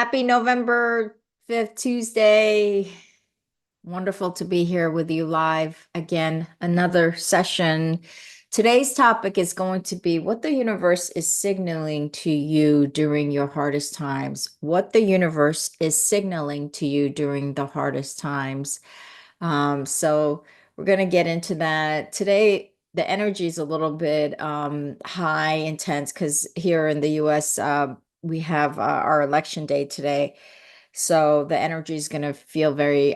Happy November 5th, Tuesday. Wonderful to be here with you live again, another session. Today's topic is going to be what the universe is signaling to you during your hardest times. What the universe is signaling to you during the hardest times. So we're going to get into that. Today, the energy is a little bit high, intense, because here in the US, we have our election day today. So the energy is going to feel very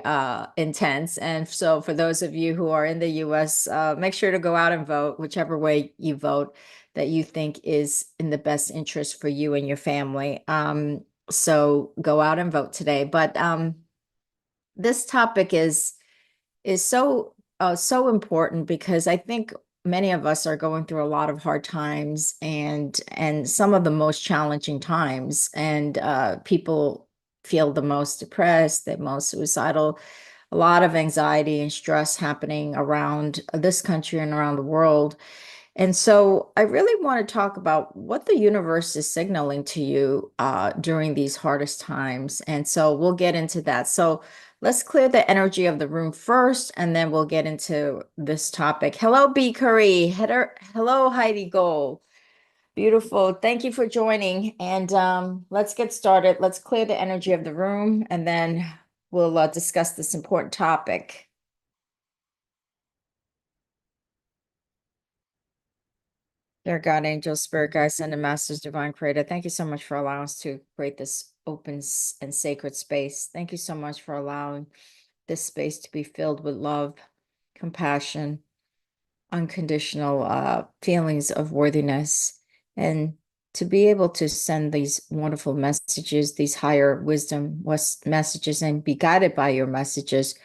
intense. And so for those of you who are in the US, make sure to go out and vote, whichever way you vote that you think is in the best interest for you and your family. So go out and vote today. But this topic is so important because I think many of us are going through a lot of hard times and some of the most challenging times, and people feel the most depressed, the most suicidal, a lot of anxiety and stress happening around this country and around the world. And so I really want to talk about what the universe is signaling to you during these hardest times. And so we'll get into that. So let's clear the energy of the room first, and then we'll get into this topic. Hello, B. Curry. Hello, Heidi Gold. Beautiful. Thank you for joining. And let's get started. Let's clear the energy of the room, and then we'll discuss this important topic. Dear God, angel, spirit guides, and the masters, divine creator, thank you so much for allowing us to create this open and sacred space. Thank you so much for allowing this space to be filled with love, compassion, unconditional feelings of worthiness, and to be able to send these wonderful messages, these higher wisdom messages, and be guided by your messages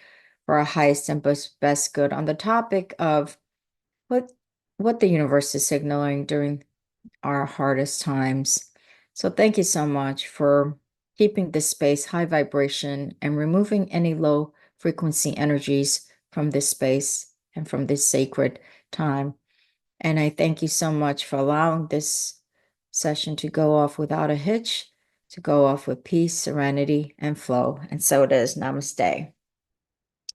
for our highest and best good on the topic of what what the universe is signaling during our hardest times. So thank you so much for keeping this space high vibration and removing any low frequency energies from this space and from this sacred time. And I thank you so much for allowing this session to go off without a hitch, to go off with peace, serenity, and flow. And so it is. Namaste.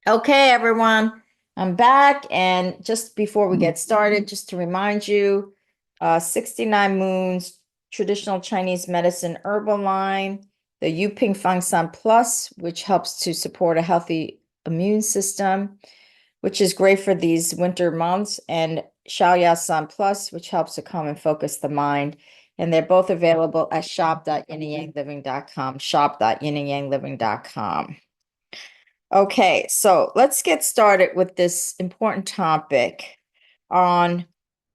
Okay, everyone, I'm back. And just before we get started, just to remind you, 69 Moons, traditional Chinese medicine herbal line, the Yuping Fang San Plus, which helps to support a healthy immune system, which is great for these winter months, and Xiaoya San Plus, which helps to calm and focus the mind. And they're both available at shop.yinandyangliving.com, shop.yinandyangliving.com. Okay, so let's get started with this important topic on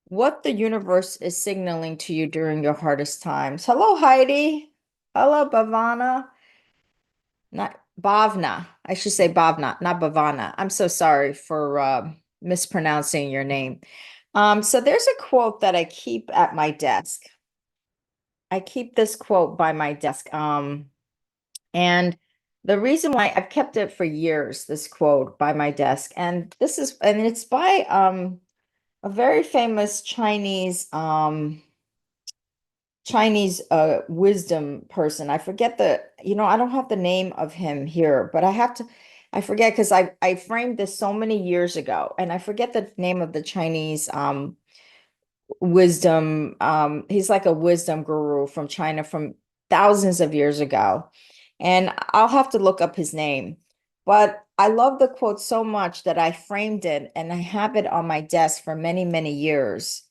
what the universe is signaling to you during your hardest times. Hello, Heidi. Hello, Bhavana. Not Bhavna. I should say Bhavna, not Bhavana. I'm so sorry for mispronouncing your name. So there's a quote that I keep at my desk. I keep this quote by my desk. And the reason why I've kept it for years, this quote by my desk, and it's by a very famous Chinese wisdom person. I forget I don't have the name of him here, but I forget because I framed this so many years ago, and I forget the name of the Chinese wisdom. He's like a wisdom guru from China from thousands of years ago. And I'll have to look up his name. But I love the quote so much that I framed it and I have it on my desk for many, many years.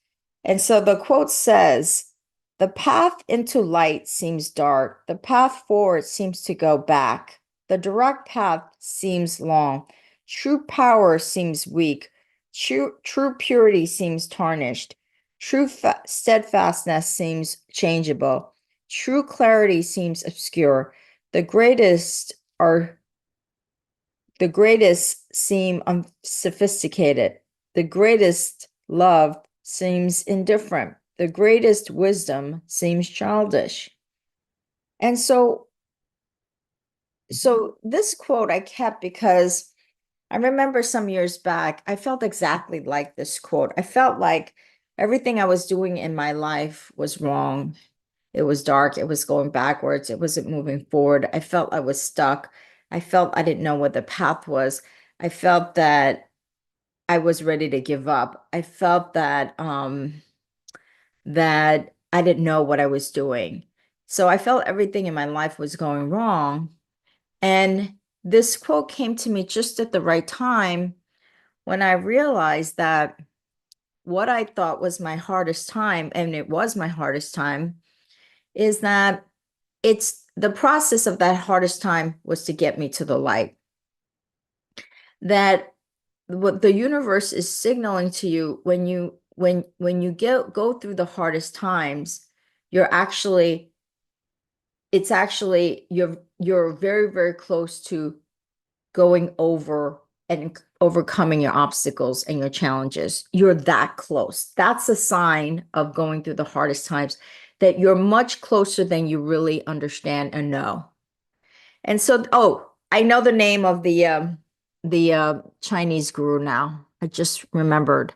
And so the quote says, "The path into light seems dark. The path forward seems to go back. The direct path seems long. True power seems weak. True purity seems tarnished. True steadfastness seems changeable. True clarity seems obscure. The greatest are the greatest seem unsophisticated. The greatest love seems indifferent. The greatest wisdom seems childish." And so this quote I kept because I remember some years back, I felt exactly like this quote. I felt like everything I was doing in my life was wrong. It was dark. It was going backwards. It wasn't moving forward. I felt I was stuck. I felt I didn't know what the path was. I felt that I was ready to give up. I felt that I didn't know what I was doing. So I felt everything in my life was going wrong. And this quote came to me just at the right time when I realized that what I thought was my hardest time, and it was my hardest time, is that it's the process of that hardest time was to get me to the light. That what the universe is signaling to you when you go through the hardest times, you're actually it's actually you're very, very close to going over and overcoming your obstacles and your challenges. You're that close. That's a sign of going through the hardest times, that you're much closer than you really understand and know. And so, oh, I know the name of the Chinese guru now. I just remembered.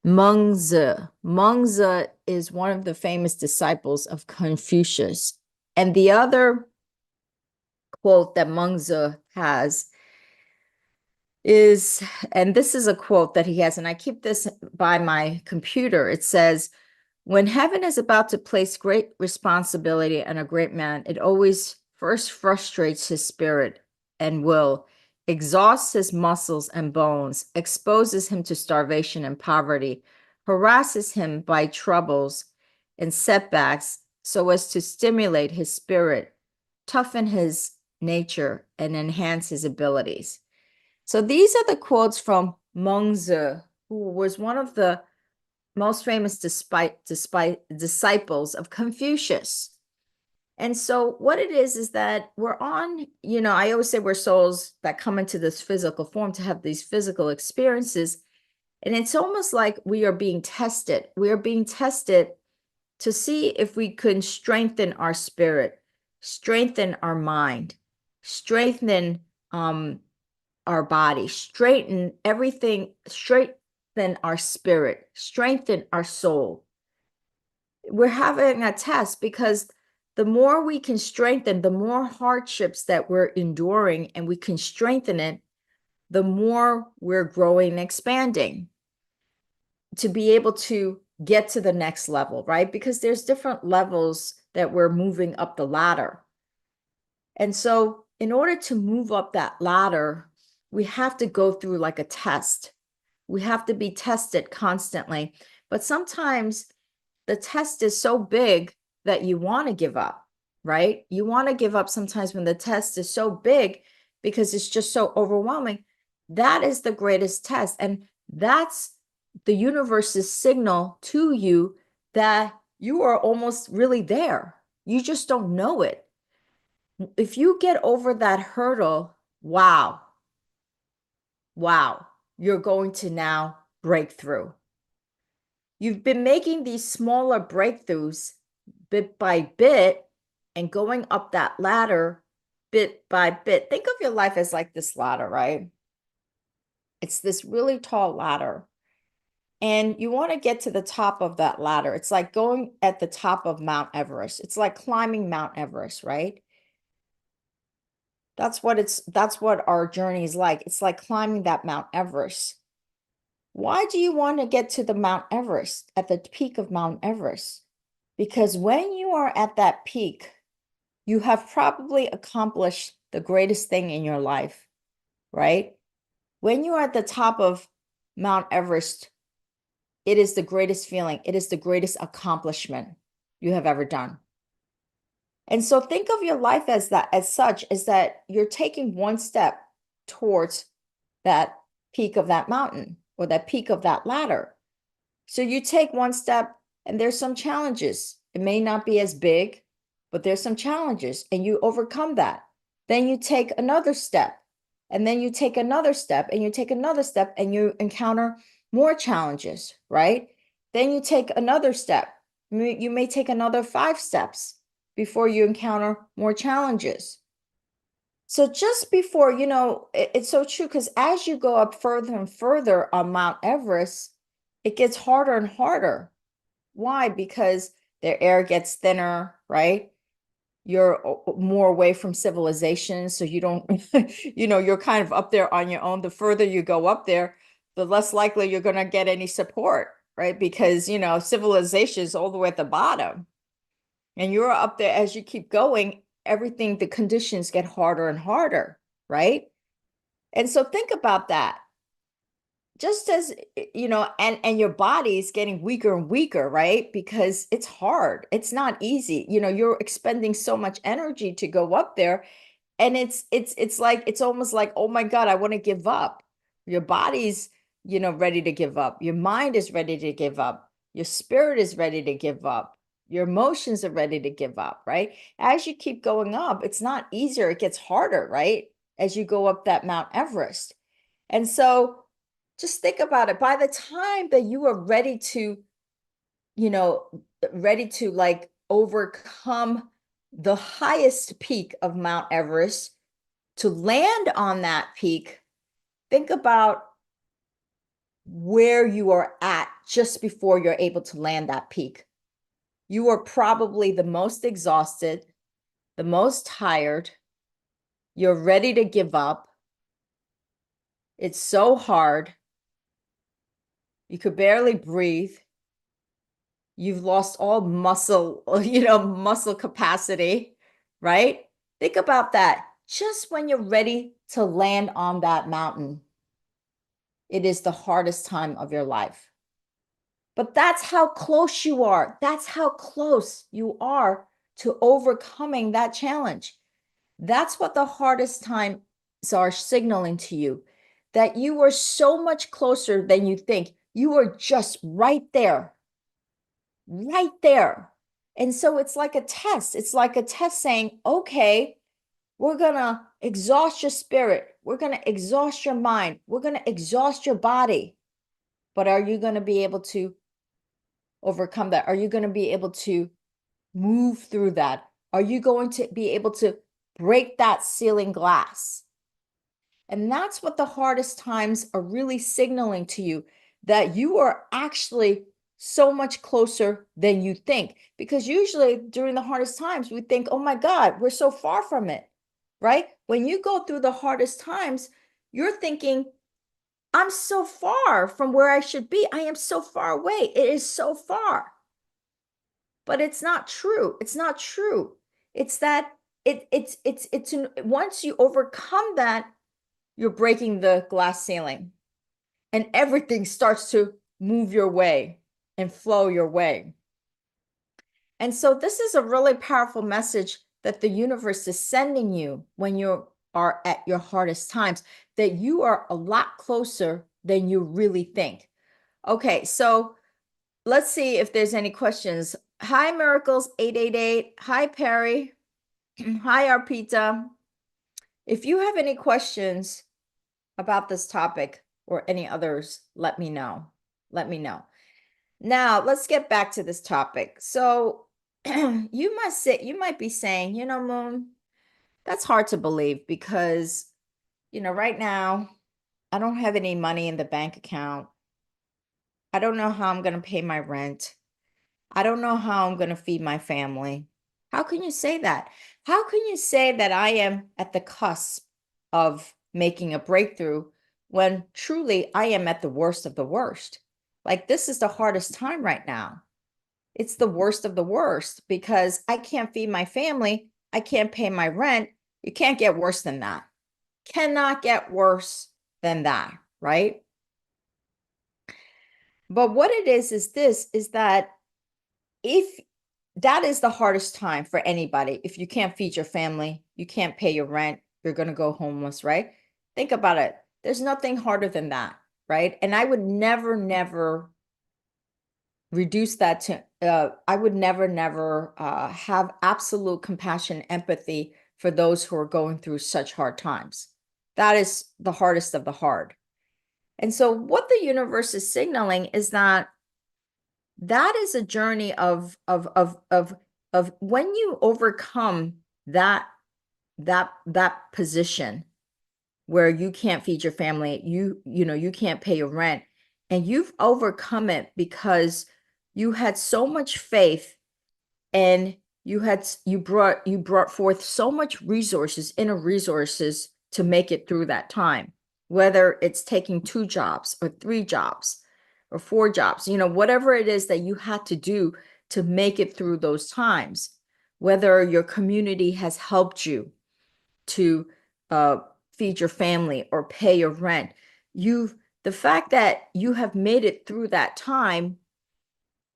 Mengzi. Mengzi is one of the famous disciples of Confucius. And the other quote that Mengzi has is, and this is a quote that he has, and I keep this by my computer. It says, when heaven is about to place great responsibility on a great man, it always first frustrates his spirit and will, exhausts his muscles and bones, exposes him to starvation and poverty, harasses him by troubles and setbacks so as to stimulate his spirit, toughen his nature, and enhance his abilities. So these are the quotes from Mengzi, who was one of the most famous disciples of Confucius. And so what it is that we're on, I always say we're souls that come into this physical form to have these physical experiences. And it's almost like we are being tested. We are being tested to see if we can strengthen our spirit, strengthen our mind, strengthen our body, straighten everything, strengthen our spirit, strengthen our soul. We're having a test because the more we can strengthen, the more hardships that we're enduring and we can strengthen it, the more we're growing and expanding to be able to get to the next level, right? Because there's different levels that we're moving up the ladder. And so in order to move up that ladder, we have to go through like a test. We have to be tested constantly. But sometimes the test is so big that you want to give up, right? You want to give up sometimes when the test is so big because it's just so overwhelming. That is the greatest test. And that's the universe's signal to you that you are almost really there. You just don't know it. If you get over that hurdle, wow, you're going to now break through. You've been making these smaller breakthroughs bit by bit and going up that ladder bit by bit. Think of your life as like this ladder, right? It's this really tall ladder. And you want to get to the top of that ladder. It's like going at the top of Mount Everest. It's like climbing Mount Everest, right? That's what our journey is like. It's like climbing that Mount Everest. Why do you want to get to the Mount Everest, at the peak of Mount Everest? Because when you are at that peak, you have probably accomplished the greatest thing in your life, right? When you are at the top of Mount Everest, it is the greatest feeling. It is the greatest accomplishment you have ever done. And so think of your life as such, as that you're taking one step towards that peak of that mountain or that peak of that ladder. So you take one step and there's some challenges. It may not be as big, but there's some challenges and you overcome that. Then you take another step and then you take another step and you take another step and you encounter more challenges, right? Then you take another step. You may take another 5 steps before you encounter more challenges. So just before, it's so true because as you go up further and further on Mount Everest, it gets harder and harder. Why? Because their air gets thinner, right? You're more away from civilization, so you don't, you're kind of up there on your own. The further you go up there, the less likely you're going to get any support, right? Because, civilization is all the way at the bottom. And you're up there as you keep going, everything, the conditions get harder and harder, right? And so think about that. Just as, and your body is getting weaker and weaker, right? Because it's hard. It's not easy. You're expending so much energy to go up there. And it's almost like, oh my God, I want to give up. Your body's, ready to give up. Your mind is ready to give up. Your spirit is ready to give up. Your emotions are ready to give up, right? As you keep going up, it's not easier. It gets harder, right? As you go up that Mount Everest. And so just think about it. By the time that you are ready to, like overcome the highest peak of Mount Everest, to land on that peak, think about where you are at just before you're able to land that peak. You are probably the most exhausted, the most tired. You're ready to give up. It's so hard. You could barely breathe. You've lost all muscle, muscle capacity, right? Think about that. Just when you're ready to land on that mountain, it is the hardest time of your life. But that's how close you are. That's how close you are to overcoming that challenge. That's what the hardest times are signaling to you, that you are so much closer than you think. You are just right there. Right there. And so it's like a test. It's like a test saying, okay, we're going to exhaust your spirit. We're going to exhaust your mind. We're going to exhaust your body. But are you going to be able to overcome that? Are you going to be able to move through that? Are you going to be able to break that ceiling glass? And that's what the hardest times are really signaling to you, that you are actually so much closer than you think. Because usually during the hardest times, we think, oh my God, we're so far from it, right? When you go through the hardest times, you're thinking, I'm so far from where I should be. I am so far away. It is so far. But it's not true. It's not true. It's that it's once you overcome that, you're breaking the glass ceiling and everything starts to move your way and flow your way. And so this is a really powerful message that the universe is sending you when you are at your hardest times, that you are a lot closer than you really think. Okay, so let's see if there's any questions. Hi, Miracles 888. Hi, Perry. Hi, Arpita. If you have any questions about this topic or any others, let me know. Let me know. Now, let's get back to this topic. So you might be saying, Moon, that's hard to believe because, right now I don't have any money in the bank account. I don't know how I'm going to pay my rent. I don't know how I'm going to feed my family. How can you say that? How can you say that I am at the cusp of making a breakthrough when truly I am at the worst of the worst? Like, this is the hardest time right now. It's the worst of the worst because I can't feed my family. I can't pay my rent. You can't get worse than that. Cannot get worse than that, right? But what it is this, is that if that is the hardest time for anybody, if you can't feed your family, you can't pay your rent, you're going to go homeless, right? Think about it. There's nothing harder than that, right? And I would never reduce that to, I would never have absolute compassion, empathy for those who are going through such hard times. That is the hardest of the hard. And so what the universe is signaling is that is a journey of when you overcome that position where you can't feed your family, you can't pay your rent, and you've overcome it because you had so much faith and you brought forth so much resources, inner resources, to make it through that time, whether it's taking 2 jobs or 3 jobs or 4 jobs, whatever it is that you had to do to make it through those times, whether your community has helped you to feed your family or pay your rent. The fact that you have made it through that time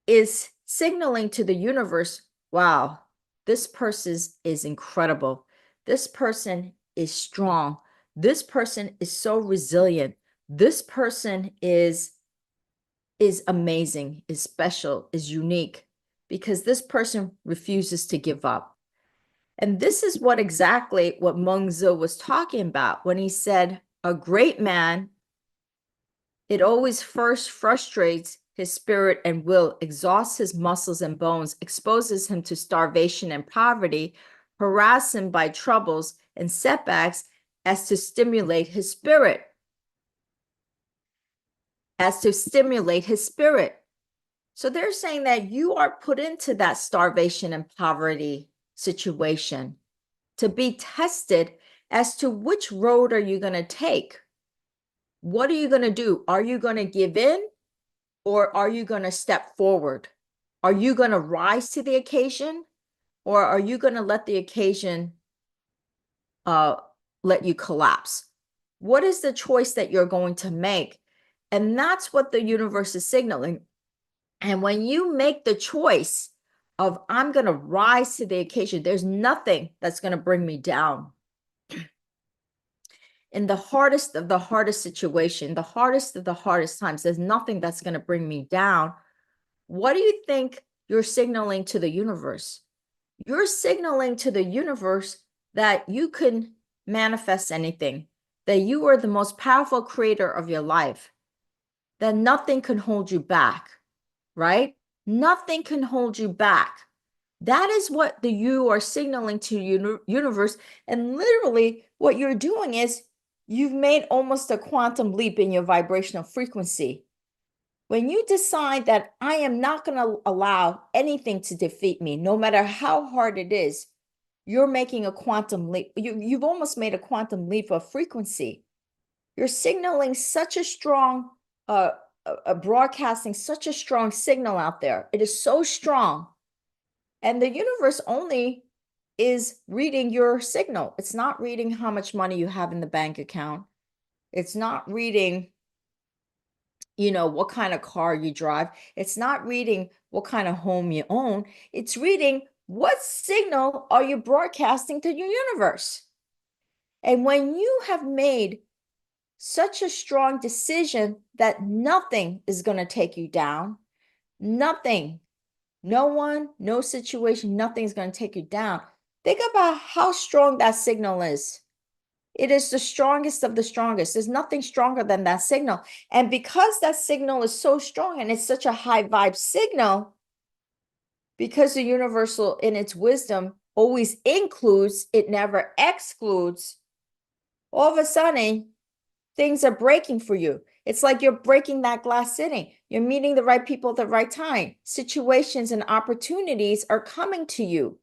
is signaling to the universe, wow, this person is incredible. This person is strong. This person is so resilient. This person is amazing, is special, is unique, because this person refuses to give up. And this is what Meng Zhi was talking about when he said, a great man, it always first frustrates his spirit and will, exhausts his muscles and bones, exposes him to starvation and poverty, harass him by troubles and setbacks as to stimulate his spirit. So they're saying that you are put into that starvation and poverty situation to be tested as to which road are you going to take? What are you going to do? Are you going to give in, or are you going to step forward? Are you going to rise to the occasion, or are you going to let the occasion let you collapse? What is the choice that you're going to make? And that's what the universe is signaling. And when you make the choice of, I'm going to rise to the occasion, there's nothing that's going to bring me down. In the hardest of the hardest situation, the hardest of the hardest times, there's nothing that's going to bring me down. What do you think you're signaling to the universe? You're signaling to the universe that you can manifest anything, that you are the most powerful creator of your life, that nothing can hold you back, right? Nothing can hold you back. That is what you are signaling to universe. And literally what you're doing is you've made almost a quantum leap in your vibrational frequency. When you decide that I am not going to allow anything to defeat me, no matter how hard it is, you're making a quantum leap. You've almost made a quantum leap of frequency. You're signaling such a strong, broadcasting such a strong signal out there. It is so strong. And the universe only is reading your signal. It's not reading how much money you have in the bank account. It's not reading, what kind of car you drive. It's not reading what kind of home you own. It's reading what signal are you broadcasting to your universe. And when you have made such a strong decision that nothing is going to take you down, nothing, no one, no situation, nothing's going to take you down. Think about how strong that signal is. It is the strongest of the strongest. There's nothing stronger than that signal. And because that signal is so strong and it's such a high vibe signal, because the universal in its wisdom always includes, it never excludes, all of a sudden, things are breaking for you. It's like you're breaking that glass ceiling. You're meeting the right people at the right time. Situations and opportunities are coming to you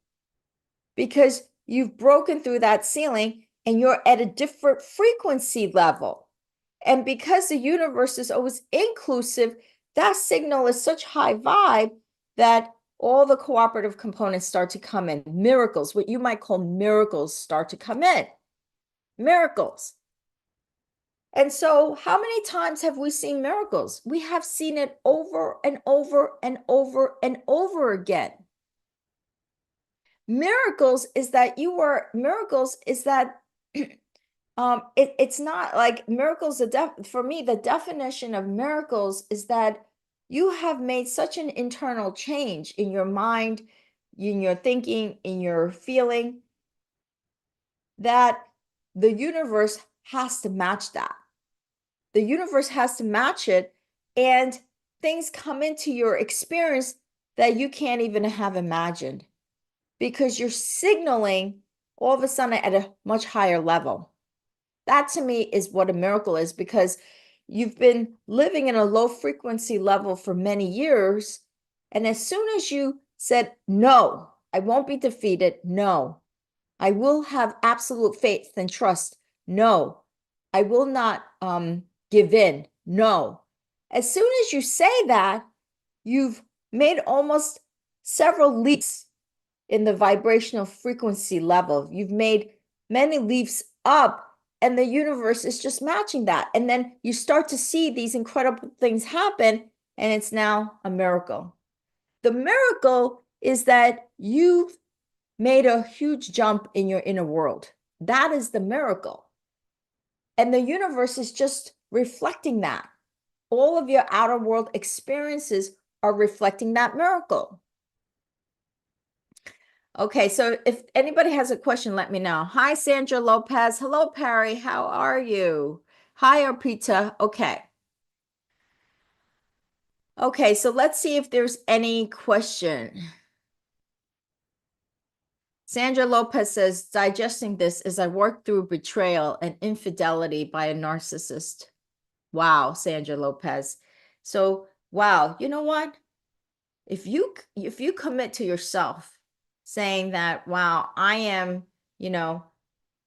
because you've broken through that ceiling and you're at a different frequency level. And because the universe is always inclusive, that signal is such high vibe that all the cooperative components start to come in. Miracles, what you might call miracles, start to come in. Miracles. And so how many times have we seen miracles? We have seen it over and over and over and over again. Miracles is that it's not like miracles. For me, the definition of miracles is that you have made such an internal change in your mind, in your thinking, in your feeling, that the universe has to match that. The universe has to match it, and things come into your experience that you can't even have imagined because you're signaling all of a sudden at a much higher level. That to me is what a miracle is, because you've been living in a low frequency level for many years. And as soon as you said, no, I won't be defeated. No, I will have absolute faith and trust. No, I will not give in. No. As soon as you say that, you've made almost several leaps in the vibrational frequency level. You've made many leaps up, and the universe is just matching that. And then you start to see these incredible things happen, and it's now a miracle. The miracle is that you've made a huge jump in your inner world. That is the miracle. And the universe is just reflecting that. All of your outer world experiences are reflecting that miracle. Okay, so if anybody has a question, let me know. Hi, Sandra Lopez. Hello, Perry. How are you? Hi, Arpita. Okay. Okay, so let's see if there's any question. Sandra Lopez says, digesting this as I work through betrayal and infidelity by a narcissist. Wow, Sandra Lopez. So, wow, you know what? If you commit to yourself saying that, wow, I am,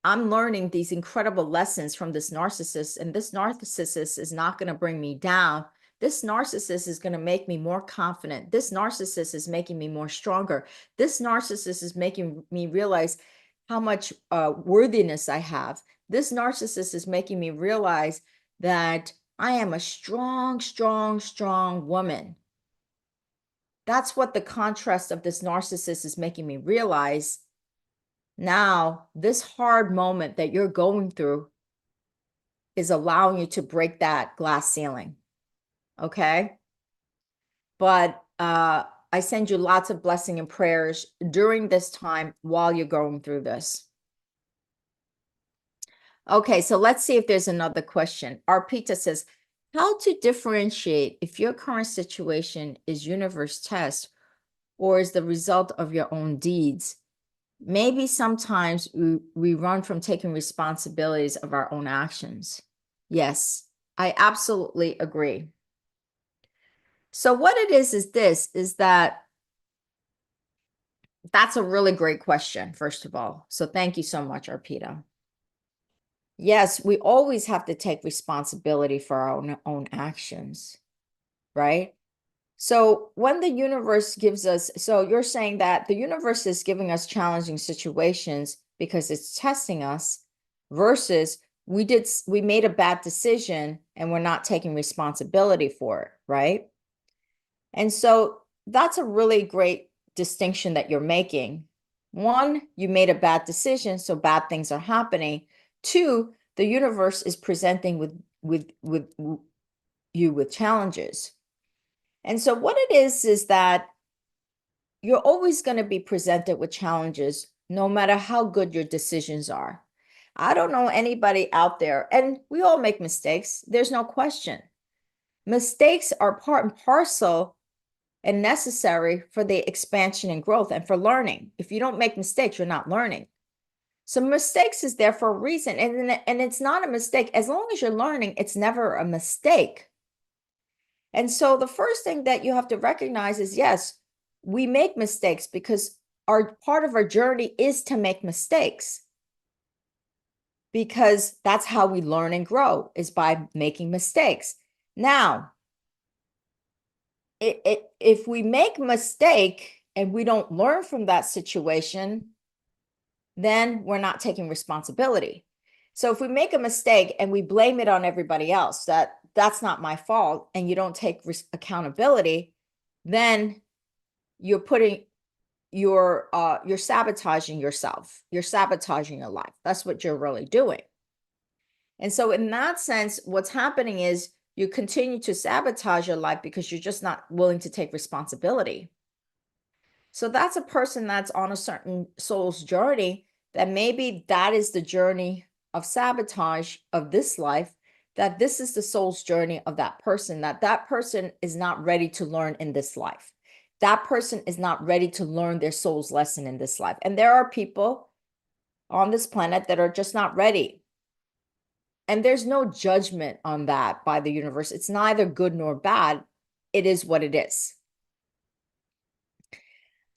I'm learning these incredible lessons from this narcissist, and this narcissist is not going to bring me down. This narcissist is going to make me more confident. This narcissist is making me more stronger. This narcissist is making me realize how much worthiness I have. This narcissist is making me realize that I am a strong, strong, strong woman. That's what the contrast of this narcissist is making me realize. Now, this hard moment that you're going through is allowing you to break that glass ceiling. Okay? But I send you lots of blessing and prayers during this time while you're going through this. Okay, so let's see if there's another question. Arpita says, how to differentiate if your current situation is universe test or is the result of your own deeds? Maybe sometimes we run from taking responsibilities of our own actions. Yes, I absolutely agree. So what it is this, is that that's a really great question, first of all. So thank you so much, Arpita. Yes, we always have to take responsibility for our own actions, right? So when the universe gives us, so you're saying that the universe is giving us challenging situations because it's testing us versus we made a bad decision and we're not taking responsibility for it, right? And so that's a really great distinction that you're making. One, you made a bad decision, so bad things are happening. Two, the universe is presenting with you with challenges. And so what it is that you're always going to be presented with challenges, no matter how good your decisions are. I don't know anybody out there, and we all make mistakes. There's no question. Mistakes are part and parcel and necessary for the expansion and growth and for learning. If you don't make mistakes, you're not learning. So mistakes is there for a reason. And it's not a mistake. As long as you're learning, it's never a mistake. And so the first thing that you have to recognize is, yes, we make mistakes because part of our journey is to make mistakes. Because that's how we learn and grow, is by making mistakes. Now, if we make a mistake and we don't learn from that situation, then we're not taking responsibility. So if we make a mistake and we blame it on everybody else, that's not my fault, and you don't take accountability, then you're sabotaging yourself. You're sabotaging your life. That's what you're really doing. And so in that sense, what's happening is you continue to sabotage your life because you're just not willing to take responsibility. So that's a person that's on a certain soul's journey, that maybe that is the journey of sabotage of this life, that this is the soul's journey of that person, that person is not ready to learn in this life. That person is not ready to learn their soul's lesson in this life. And there are people on this planet that are just not ready. And there's no judgment on that by the universe. It's neither good nor bad. It is what it is.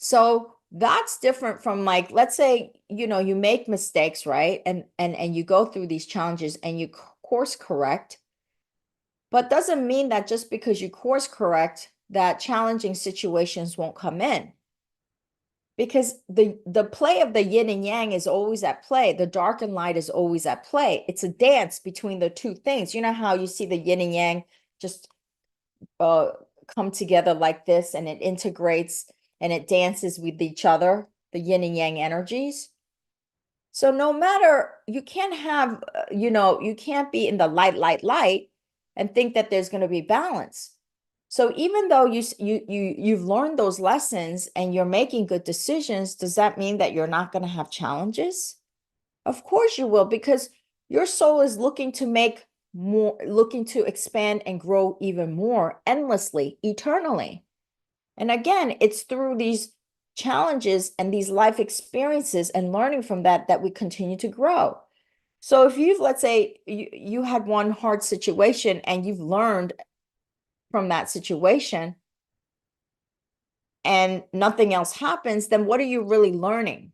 So that's different from like, let's say, you make mistakes, right? And you go through these challenges and you course correct, but doesn't mean that just because you course correct, that challenging situations won't come in. Because the play of the yin and yang is always at play. The dark and light is always at play. It's a dance between the two things. You know how you see the yin and yang just uh come together like this, and it integrates and it dances with each other, the yin and yang energies. So no matter, you can't have, you can't be in the light and think that there's going to be balance. So even though you've learned those lessons and you're making good decisions, does that mean that you're not going to have challenges? Of course you will, because your soul is looking to make more, looking to expand and grow even more endlessly, eternally. And again, it's through these challenges and these life experiences and learning from that that we continue to grow. So if let's say you had one hard situation and you've learned from that situation and nothing else happens, then what are you really learning?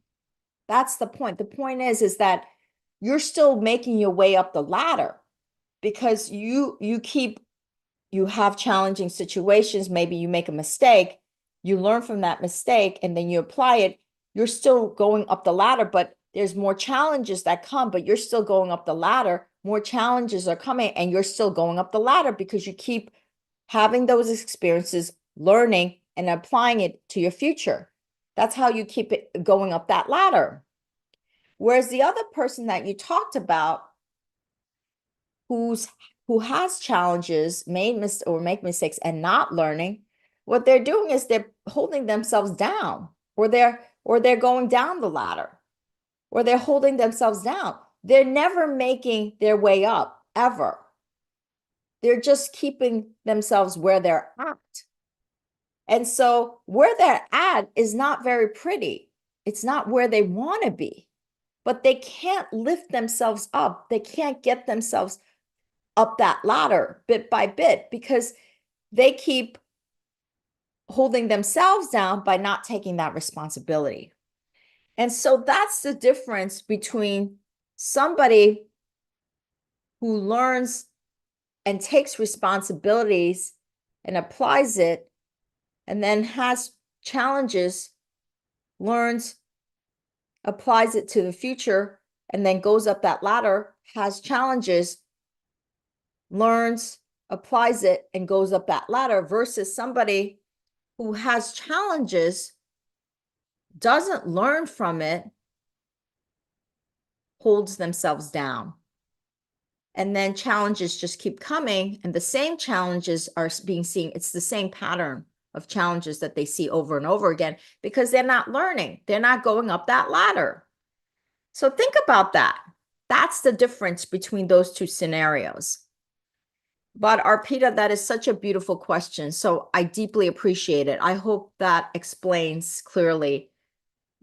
That's the point. The point is that you're still making your way up the ladder, because you have challenging situations. Maybe you make a mistake, you learn from that mistake, and then you apply it. You're still going up the ladder, but there's more challenges that come, but you're still going up the ladder. More challenges are coming and you're still going up the ladder because you keep having those experiences, learning and applying it to your future. That's how you keep it going up that ladder. Whereas the other person that you talked about, who has challenges, make mistakes and not learning, what they're doing is they're holding themselves down, or they're going down the ladder, or they're holding themselves down. They're never making their way up, ever. They're just keeping themselves where they're at. And so where they're at is not very pretty. It's not where they want to be, but they can't lift themselves up. They can't get themselves up that ladder bit by bit because they keep holding themselves down by not taking that responsibility. And so that's the difference between somebody who learns and takes responsibilities and applies it, and then has challenges, learns, applies it to the future, and then goes up that ladder, has challenges, learns, applies it, and goes up that ladder, versus somebody who has challenges, doesn't learn from it, holds themselves down. And then challenges just keep coming, and the same challenges are being seen. It's the same pattern of challenges that they see over and over again because they're not learning. They're not going up that ladder. So think about that. That's the difference between those two scenarios. But Arpita, that is such a beautiful question. So I deeply appreciate it. I hope that explains clearly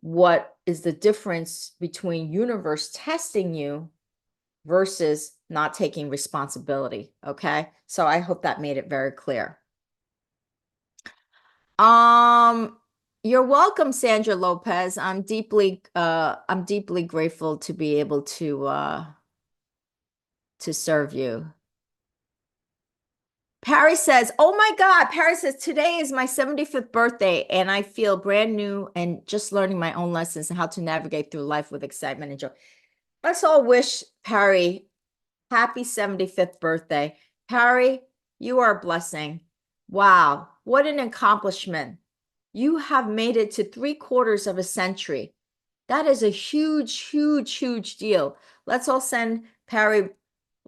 what is the difference between universe testing you versus not taking responsibility. Okay. So I hope that made it very clear. You're welcome, Sandra Lopez. I'm deeply grateful to be able to serve you. Perry says, oh my God, Perry says, today is my 75th birthday and I feel brand new and just learning my own lessons and how to navigate through life with excitement and joy. Let's all wish Perry happy 75th birthday. Perry, you are a blessing. Wow, what an accomplishment. You have made it to 3/4 of a century. That is a huge, huge, huge deal. Let's all send Perry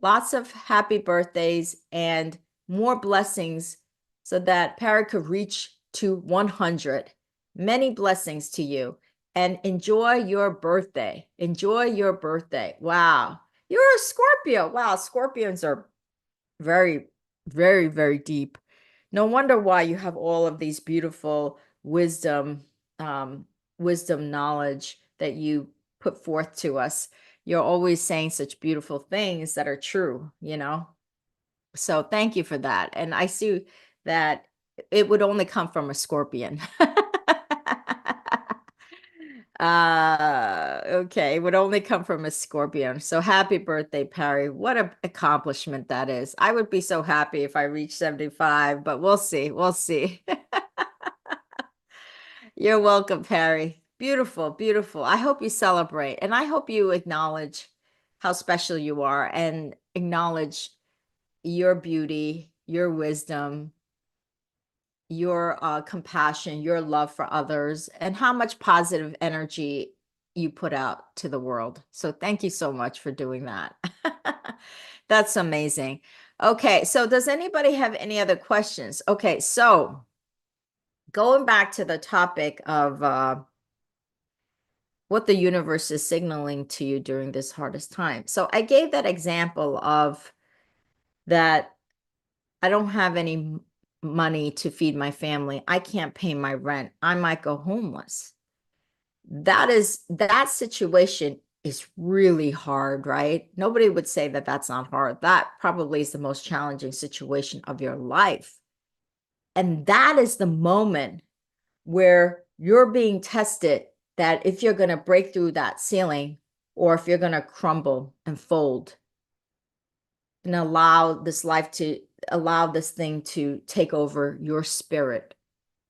lots of happy birthdays and more blessings so that Perry could reach to 100. Many blessings to you and enjoy your birthday. Enjoy your birthday. Wow. You're a Scorpio. Wow. Scorpions are very, very, very deep. No wonder why you have all of these beautiful wisdom, wisdom knowledge that you put forth to us. You're always saying such beautiful things that are true, So thank you for that. And I see that it would only come from a Scorpion. Okay, it would only come from a Scorpion. So happy birthday, Perry. What an accomplishment that is. I would be so happy if I reached 75, but we'll see. We'll see. You're welcome, Perry. Beautiful, beautiful. I hope you celebrate and I hope you acknowledge how special you are and acknowledge your beauty, your wisdom, your compassion, your love for others, and how much positive energy you put out to the world. So thank you so much for doing that. That's amazing. Okay, so does anybody have any other questions? Okay, so going back to the topic of what the universe is signaling to you during this hardest time. So I gave that example of that I don't have any money to feed my family. I can't pay my rent. I might go homeless. That situation is really hard, right? Nobody would say that that's not hard. That probably is the most challenging situation of your life. And that is the moment where you're being tested that if you're going to break through that ceiling or if you're going to crumble and fold and allow this thing to take over your spirit,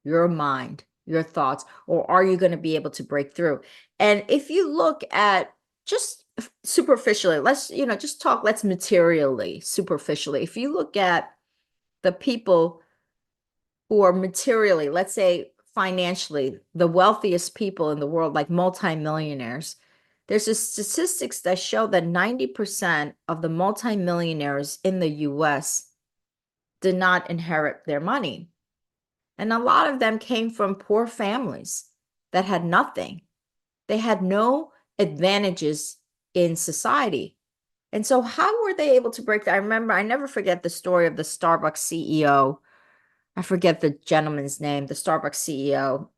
your mind, your thoughts, or are you going to be able to break through? And if you look at just superficially, let's materially, superficially. If you look at the people who are materially, let's say financially, the wealthiest people in the world, like multimillionaires, there's a statistics that show that 90% of the multimillionaires in the US did not inherit their money. And a lot of them came from poor families that had nothing. They had no advantages in society. And so how were they able to break that? I never forget the story of the Starbucks CEO. I forget the gentleman's name, the Starbucks CEO.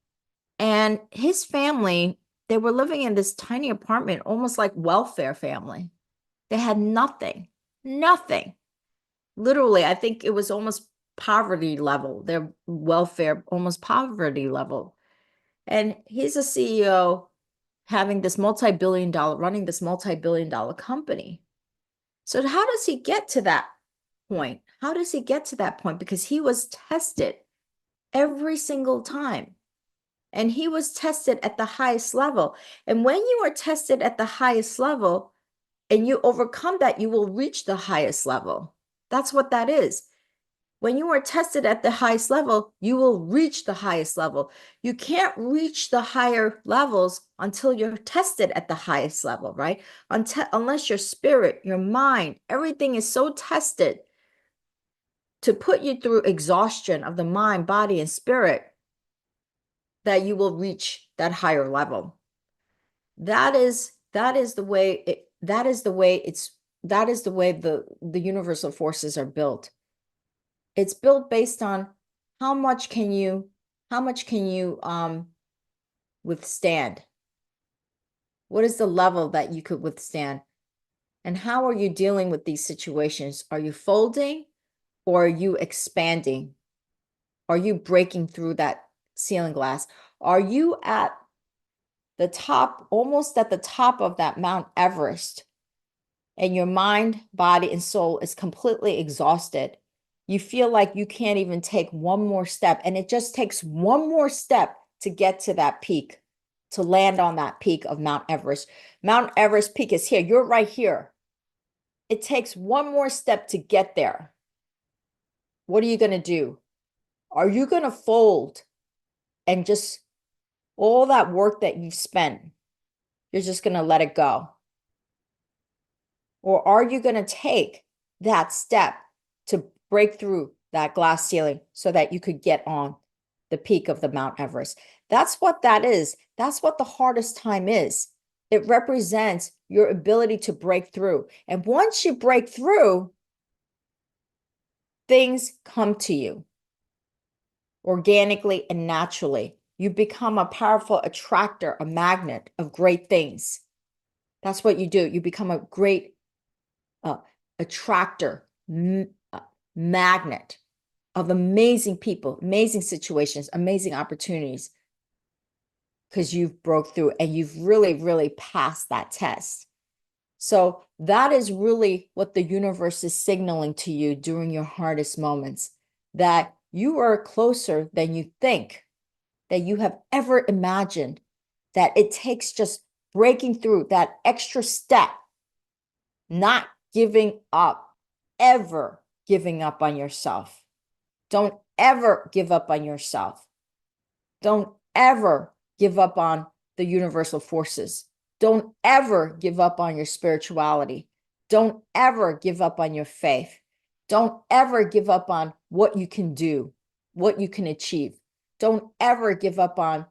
And his family, they were living in this tiny apartment, almost like welfare family. They had nothing, nothing. Literally, I think it was almost poverty level, their welfare, almost poverty level. And he's a CEO having this running this multi-billion dollar company. So how does he get to that point? How does he get to that point? Because he was tested every single time. And he was tested at the highest level. And when you are tested at the highest level and you overcome that, you will reach the highest level. That's what that is. When you are tested at the highest level, you will reach the highest level. You can't reach the higher levels until you're tested at the highest level, right? Unless your spirit, your mind, everything is so tested to put you through exhaustion of the mind, body, and spirit that you will reach that higher level. That is the way the universal forces are built. It's built based on how much can you withstand? What is the level that you could withstand? And how are you dealing with these situations? Are you folding or are you expanding? Are you breaking through that ceiling glass? Are you at the top, almost at the top of that Mount Everest, and your mind, body, and soul is completely exhausted? You feel like you can't even take one more step, and it just takes one more step to get to that peak, to land on that peak of Mount Everest. Mount Everest peak is here. You're right here. It takes one more step to get there. What are you going to do? Are you going to fold and just all that work that you've spent, you're just going to let it go? Or are you going to take that step to break through that glass ceiling so that you could get on the peak of the Mount Everest? That's what that is. That's what the hardest time is. It represents your ability to break through. And once you break through, things come to you organically and naturally. You become a powerful attractor, a magnet of great things. That's what you do. You become a great attractor, magnet of amazing people, amazing situations, amazing opportunities. because you've broke through and you've really, really passed that test. So that is really what the universe is signaling to you during your hardest moments, that you are closer than you think, that you have ever imagined, that it takes just breaking through that extra step, not giving up, ever giving up on yourself. Don't ever give up on yourself. Don't ever give up on the universal forces. Don't ever give up on your spirituality. Don't ever give up on your faith. Don't ever give up on what you can do, what you can achieve. Don't ever give up on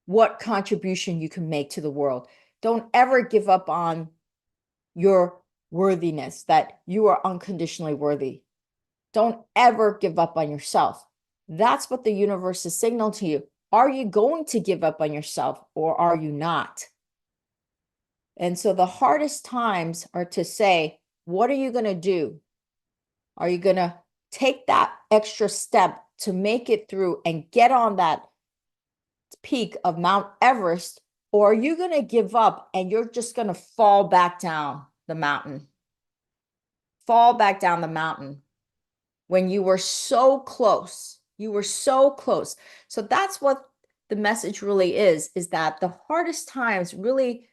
what contribution you can make to the world. Don't ever give up on your worthiness, that you are unconditionally worthy. Don't ever give up on yourself. That's what the universe is signaling to you. Are you going to give up on yourself or are you not? And so the hardest times are to say, what are you going to do? Are you going to take that extra step to make it through and get on that peak of Mount Everest? Or are you going to give up and you're just going to fall back down the mountain? Fall back down the mountain when you were so close. You were so close. So that's what the message really is that the hardest times really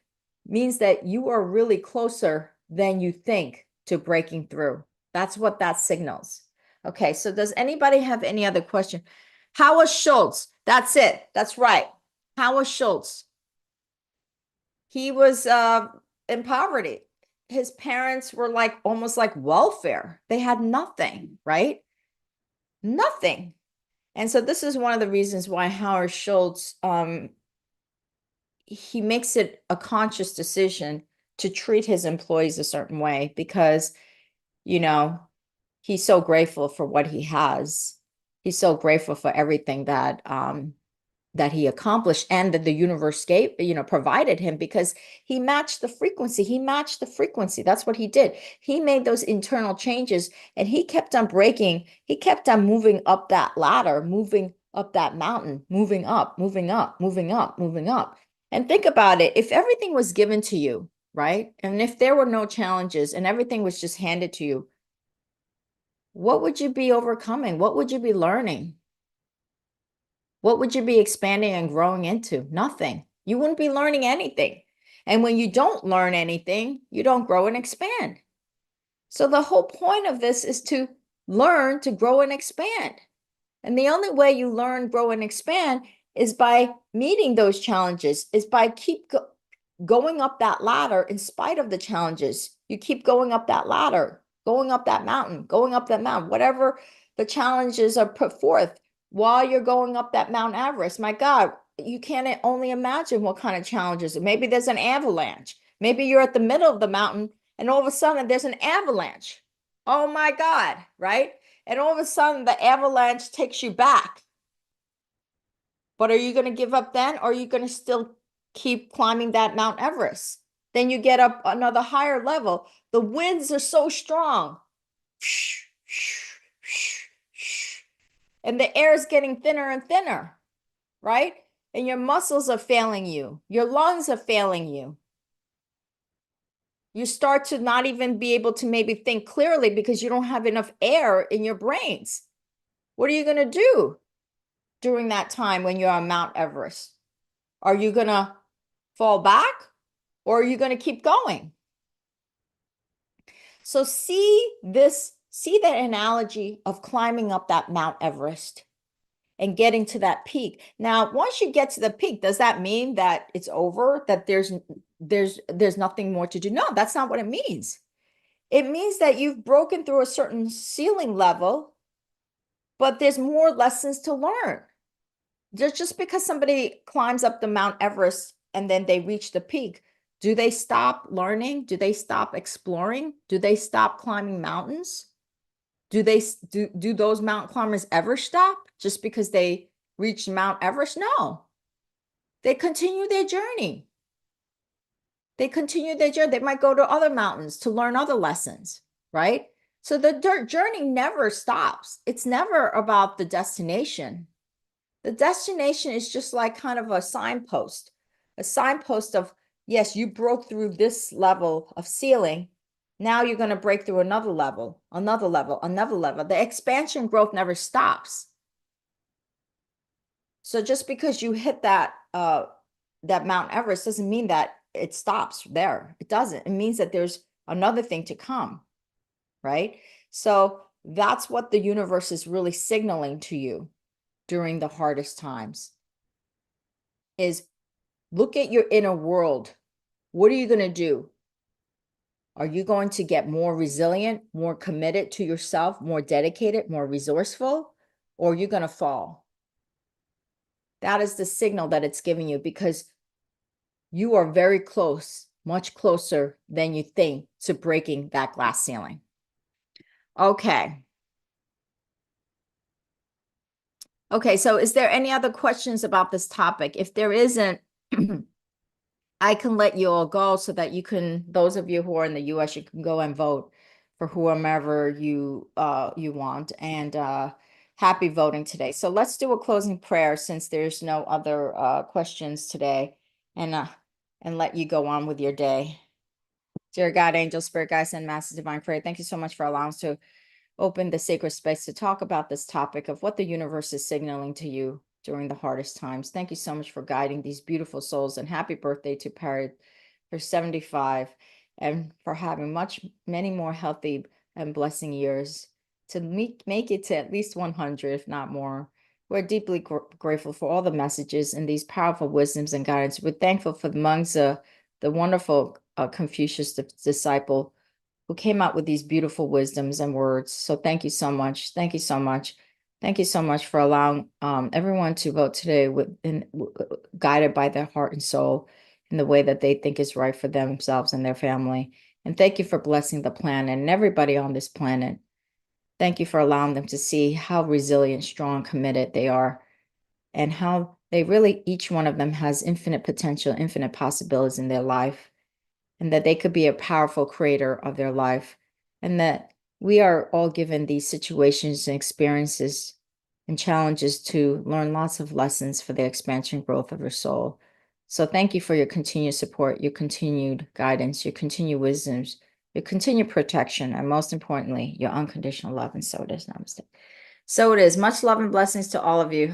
means that you are really closer than you think to breaking through. That's what that signals. Okay, so does anybody have any other question? Howard Schultz, that's it. That's right. Howard Schultz. He was in poverty. His parents were like almost like welfare. They had nothing, right? Nothing. And so this is one of the reasons why Howard Schultz, he makes it a conscious decision to treat his employees a certain way because, you know, he's so grateful for what he has. He's so grateful for everything that that he accomplished and that the universe gave, provided him, because he matched the frequency. He matched the frequency. That's what he did. He made those internal changes and he kept on breaking. He kept on moving up that ladder, moving up that mountain, moving up, moving up, moving up, moving up. And think about it. If everything was given to you, right? And if there were no challenges and everything was just handed to you, what would you be overcoming? What would you be learning? What would you be expanding and growing into? Nothing. You wouldn't be learning anything. And when you don't learn anything, you don't grow and expand. So the whole point of this is to learn to grow and expand. And the only way you learn, grow, and expand is by meeting those challenges, is by going up that ladder in spite of the challenges. You keep going up that ladder, going up that mountain, going up that mountain, whatever the challenges are put forth while you're going up that Mount Everest. My God, you can't only imagine what kind of challenges. Maybe there's an avalanche. Maybe you're at the middle of the mountain and all of a sudden there's an avalanche. Oh my God, right? And all of a sudden the avalanche takes you back. But are you going to give up then? Or are you going to still keep climbing that Mount Everest? Then you get up another higher level. The winds are so strong. And the air is getting thinner and thinner, right? And your muscles are failing you. Your lungs are failing you. You start to not even be able to maybe think clearly because you don't have enough air in your brains. What are you going to do during that time when you're on Mount Everest? Are you going to fall back or are you going to keep going? So see that analogy of climbing up that Mount Everest and getting to that peak. Now, once you get to the peak, does that mean that it's over, that there's nothing more to do? No, that's not what it means. It means that you've broken through a certain ceiling level, but there's more lessons to learn. Just because somebody climbs up the Mount Everest and then they reach the peak, do they stop learning? Do they stop exploring? Do they stop climbing mountains? Do those mountain climbers ever stop just because they reached Mount Everest? No. They continue their journey. They continue their journey. They might go to other mountains to learn other lessons, right? So the journey never stops. It's never about the destination. The destination is just like kind of a signpost of, yes, you broke through this level of ceiling. Now you're going to break through another level, another level, another level. The expansion growth never stops. So just because you hit that Mount Everest doesn't mean that it stops there. It doesn't. It means that there's another thing to come, right? So that's what the universe is really signaling to you during the hardest times is look at your inner world. What are you going to do? Are you going to get more resilient, more committed to yourself, more dedicated, more resourceful, or are you going to fall? That is the signal that it's giving you because you are very close, much closer than you think to breaking that glass ceiling. Okay. Okay, so is there any other questions about this topic? If there isn't, I can let you all go so that you can, those of you who are in the US, you can go and vote for whomever you want. And happy voting today. So let's do a closing prayer since there's no other questions today, and let you go on with your day. Dear God, angel, spirit guides, and masters divine prayer, thank you so much for allowing us to open the sacred space to talk about this topic of what the universe is signaling to you during the hardest times. Thank you so much for guiding these beautiful souls, and happy birthday to Perry for 75 and for having many more healthy and blessing years to make it to at least 100, if not more. We're deeply grateful for all the messages and these powerful wisdoms and guidance. We're thankful for the Mengzi, the wonderful Confucius disciple who came out with these beautiful wisdoms and words. So thank you so much. Thank you so much. Thank you so much for allowing everyone to vote today guided by their heart and soul in the way that they think is right for themselves and their family. And thank you for blessing the planet and everybody on this planet. Thank you for allowing them to see how resilient, strong, committed they are, and how they really, each one of them has infinite potential, infinite possibilities in their life, and that they could be a powerful creator of their life, and that we are all given these situations and experiences and challenges to learn lots of lessons for the expansion growth of your soul. So thank you for your continued support, your continued guidance, your continued wisdoms, your continued protection, and most importantly, your unconditional love. And so it is. Namaste. So it is. Much love and blessings to all of you.